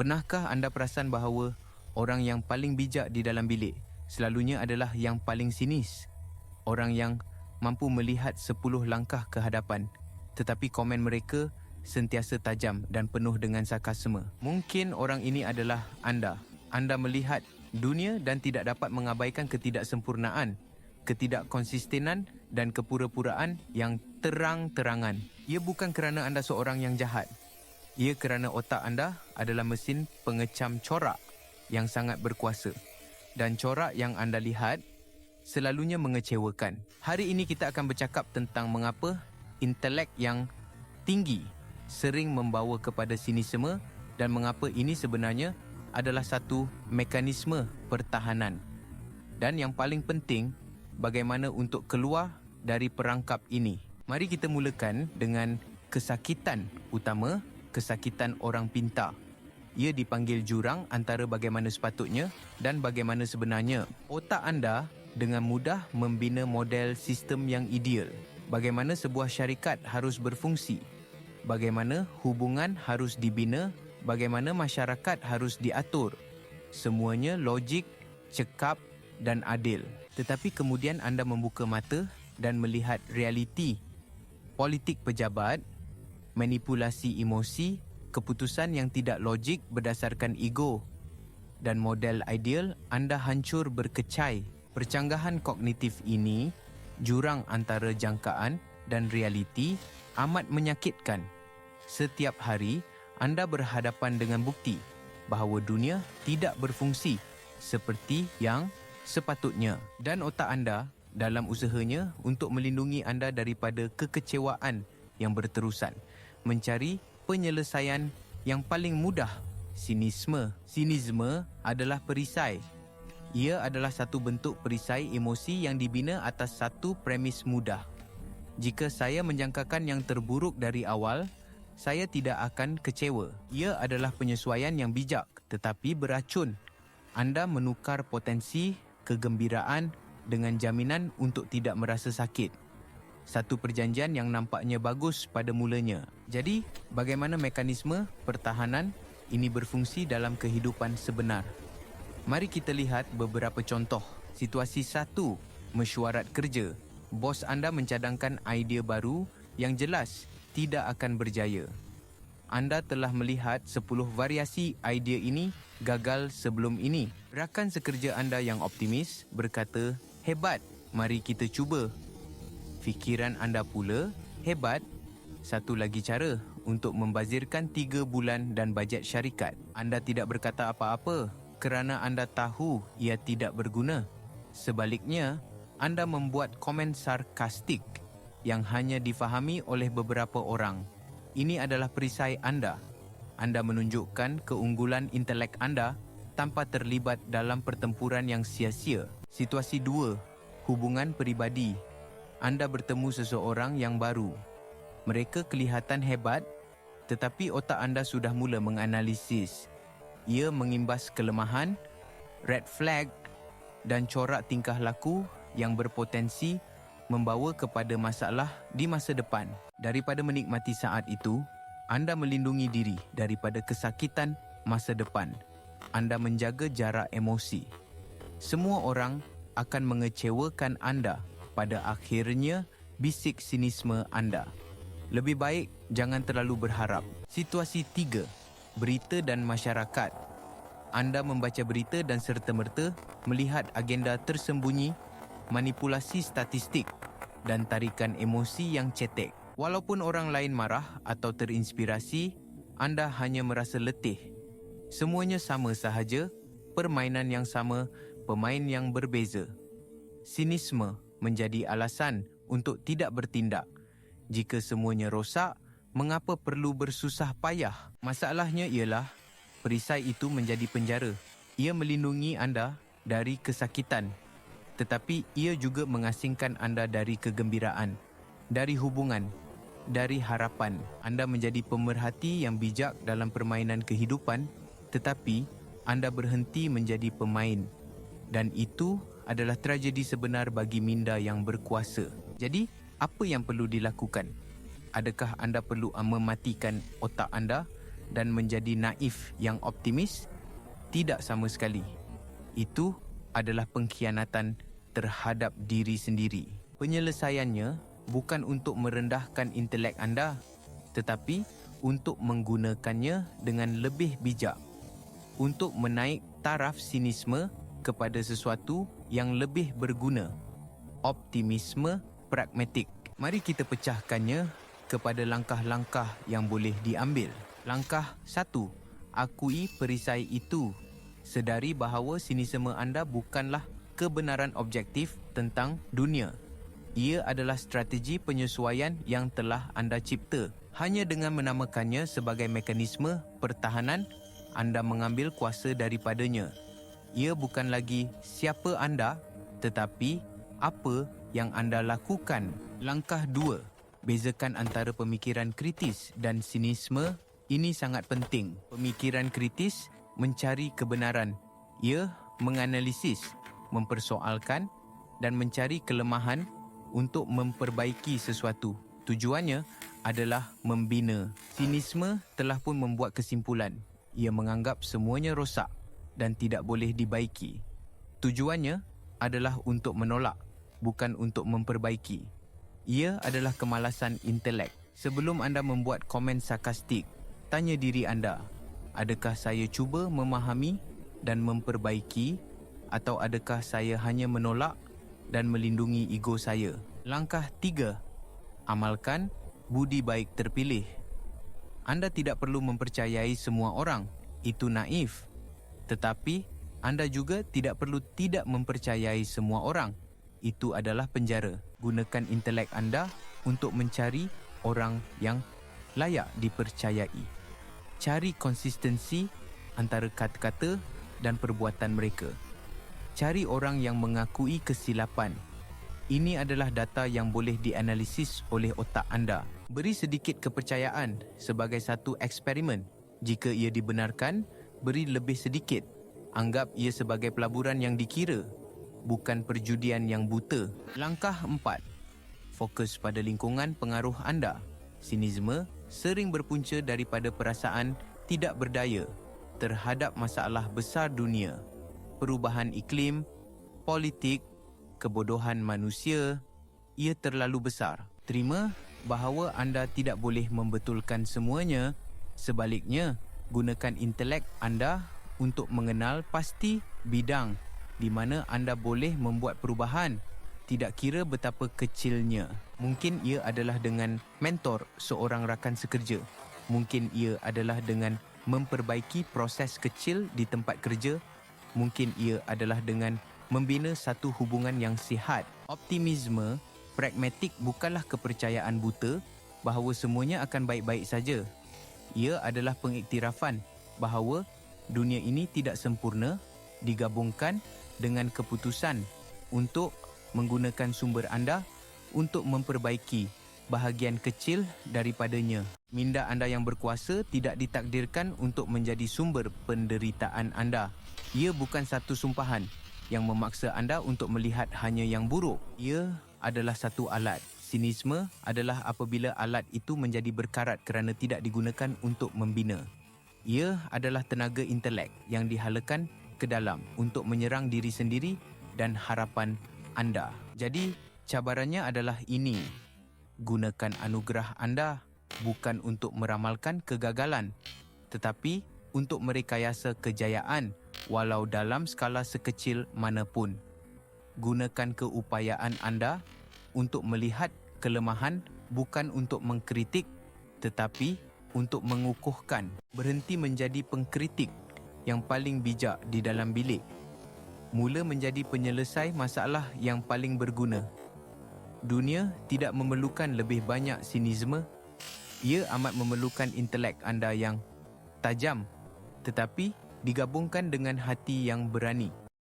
Pernahkah anda perasan bahawa orang yang paling bijak di dalam bilik selalunya adalah yang paling sinis? Orang yang mampu melihat 10 langkah ke hadapan, tetapi komen mereka sentiasa tajam dan penuh dengan sarkasme. Mungkin orang ini adalah anda. Anda melihat dunia dan tidak dapat mengabaikan ketidaksempurnaan, ketidakkonsistenan dan kepura-puraan yang terang-terangan. Ia bukan kerana anda seorang yang jahat. Ia kerana otak anda adalah mesin pengecam corak yang sangat berkuasa. Dan corak yang anda lihat selalunya mengecewakan. Hari ini kita akan bercakap tentang mengapa intelek yang tinggi sering membawa kepada sinisme dan mengapa ini sebenarnya adalah satu mekanisme pertahanan. Dan yang paling penting, bagaimana untuk keluar dari perangkap ini. Mari kita mulakan dengan kesakitan utama, kesakitan orang pintar. Ia dipanggil jurang antara bagaimana sepatutnya dan bagaimana sebenarnya. Otak anda dengan mudah membina model sistem yang ideal. Bagaimana sebuah syarikat harus berfungsi. Bagaimana hubungan harus dibina. Bagaimana masyarakat harus diatur. Semuanya logik, cekap dan adil. Tetapi kemudian anda membuka mata dan melihat realiti. Politik pejabat, manipulasi emosi, keputusan yang tidak logik berdasarkan ego, dan model ideal anda hancur berkecai. Percanggahan kognitif ini, jurang antara jangkaan dan realiti, amat menyakitkan. Setiap hari, anda berhadapan dengan bukti bahawa dunia tidak berfungsi seperti yang sepatutnya. Dan otak anda dalam usahanya untuk melindungi anda daripada kekecewaan yang berterusan, mencari penyelesaian yang paling mudah. Sinisme adalah perisai. Ia adalah satu bentuk perisai emosi yang dibina atas satu premis mudah. Jika saya menjangkakan yang terburuk dari awal, saya tidak akan kecewa. Ia adalah penyesuaian yang bijak tetapi beracun. Anda menukar potensi kegembiraan dengan jaminan untuk tidak merasa sakit. Satu perjanjian yang nampaknya bagus pada mulanya. Jadi, bagaimana mekanisme pertahanan ini berfungsi dalam kehidupan sebenar? Mari kita lihat beberapa contoh. Situasi 1, mesyuarat kerja. Bos anda mencadangkan idea baru yang jelas tidak akan berjaya. Anda telah melihat 10 variasi idea ini gagal sebelum ini. Rakan sekerja anda yang optimis berkata, "Hebat, mari kita cuba." Fikiran anda pula, "Hebat, satu lagi cara untuk membazirkan 3 bulan dan bajet syarikat." Anda tidak berkata apa-apa kerana anda tahu ia tidak berguna. Sebaliknya, anda membuat komen sarkastik yang hanya difahami oleh beberapa orang. Ini adalah perisai anda. Anda menunjukkan keunggulan intelek anda tanpa terlibat dalam pertempuran yang sia-sia. Situasi 2, hubungan peribadi. Anda bertemu seseorang yang baru. Mereka kelihatan hebat, tetapi otak anda sudah mula menganalisis. Ia mengimbas kelemahan, red flag dan corak tingkah laku yang berpotensi membawa kepada masalah di masa depan. Daripada menikmati saat itu, anda melindungi diri daripada kesakitan masa depan. Anda menjaga jarak emosi. Semua orang akan mengecewakan anda. Pada akhirnya, bisik sinisme anda. Lebih baik jangan terlalu berharap. Situasi 3, berita dan masyarakat. Anda membaca berita dan serta-merta melihat agenda tersembunyi, manipulasi statistik dan tarikan emosi yang cetek. Walaupun orang lain marah atau terinspirasi, anda hanya merasa letih. Semuanya sama sahaja, permainan yang sama, pemain yang berbeza. Sinisme menjadi alasan untuk tidak bertindak. Jika semuanya rosak, mengapa perlu bersusah payah? Masalahnya ialah perisai itu menjadi penjara. Ia melindungi anda dari kesakitan, tetapi ia juga mengasingkan anda dari kegembiraan, dari hubungan, dari harapan. Anda menjadi pemerhati yang bijak dalam permainan kehidupan, tetapi anda berhenti menjadi pemain. Dan itu adalah tragedi sebenar bagi minda yang berkuasa. Jadi, apa yang perlu dilakukan? Adakah anda perlu mematikan otak anda dan menjadi naif yang optimis? Tidak sama sekali. Itu adalah pengkhianatan terhadap diri sendiri. Penyelesaiannya bukan untuk merendahkan intelek anda, tetapi untuk menggunakannya dengan lebih bijak, untuk menaik taraf sinisme kepada sesuatu yang lebih berguna, optimisme pragmatik. Mari kita pecahkannya kepada langkah-langkah yang boleh diambil. Langkah 1. Akui perisai itu. Sedari bahawa sinisme anda bukanlah kebenaran objektif tentang dunia. Ia adalah strategi penyesuaian yang telah anda cipta. Hanya dengan menamakannya sebagai mekanisme pertahanan, anda mengambil kuasa daripadanya. Ia bukan lagi siapa anda, tetapi apa yang anda lakukan. Langkah 2. Bezakan antara pemikiran kritis dan sinisme. Ini sangat penting. Pemikiran kritis mencari kebenaran. Ia menganalisis, mempersoalkan dan mencari kelemahan untuk memperbaiki sesuatu. Tujuannya adalah membina. Sinisme telah pun membuat kesimpulan. Ia menganggap semuanya rosak dan tidak boleh dibaiki. Tujuannya adalah untuk menolak, bukan untuk memperbaiki. Ia adalah kemalasan intelek. Sebelum anda membuat komen sarkastik, tanya diri anda, adakah saya cuba memahami dan memperbaiki, atau adakah saya hanya menolak dan melindungi ego saya? Langkah 3. Amalkan budi baik terpilih. Anda tidak perlu mempercayai semua orang. Itu naif. Tetapi anda juga tidak perlu tidak mempercayai semua orang. Itu adalah penjara. Gunakan intelek anda untuk mencari orang yang layak dipercayai. Cari konsistensi antara kata-kata dan perbuatan mereka. Cari orang yang mengakui kesilapan. Ini adalah data yang boleh dianalisis oleh otak anda. Beri sedikit kepercayaan sebagai satu eksperimen. Jika ia dibenarkan, beri lebih sedikit. Anggap ia sebagai pelaburan yang dikira, bukan perjudian yang buta. Langkah 4. Fokus pada lingkungan pengaruh anda. Sinisme sering berpunca daripada perasaan tidak berdaya terhadap masalah besar dunia, perubahan iklim, politik, kebodohan manusia. Ia terlalu besar. Terima bahawa anda tidak boleh membetulkan semuanya. Sebaliknya, gunakan intelek anda untuk mengenal pasti bidang di mana anda boleh membuat perubahan, tidak kira betapa kecilnya. Mungkin ia adalah dengan mentor seorang rakan sekerja. Mungkin ia adalah dengan memperbaiki proses kecil di tempat kerja. Mungkin ia adalah dengan membina satu hubungan yang sihat. Optimisme pragmatik bukanlah kepercayaan buta bahawa semuanya akan baik-baik saja. Ia adalah pengiktirafan bahawa dunia ini tidak sempurna, digabungkan dengan keputusan untuk menggunakan sumber anda untuk memperbaiki bahagian kecil daripadanya. Minda anda yang berkuasa tidak ditakdirkan untuk menjadi sumber penderitaan anda. Ia bukan satu sumpahan yang memaksa anda untuk melihat hanya yang buruk. Ia adalah satu alat. Sinisme adalah apabila alat itu menjadi berkarat kerana tidak digunakan untuk membina. Ia adalah tenaga intelek yang dihalakan ke dalam untuk menyerang diri sendiri dan harapan anda. Jadi, cabarannya adalah ini. Gunakan anugerah anda bukan untuk meramalkan kegagalan, tetapi untuk merekayasa kejayaan walau dalam skala sekecil manapun. Gunakan keupayaan anda untuk melihat kelemahan bukan untuk mengkritik, tetapi untuk mengukuhkan. Berhenti menjadi pengkritik yang paling bijak di dalam bilik. Mula menjadi penyelesai masalah yang paling berguna. Dunia tidak memerlukan lebih banyak sinisme. Ia amat memerlukan intelek anda yang tajam, tetapi digabungkan dengan hati yang berani.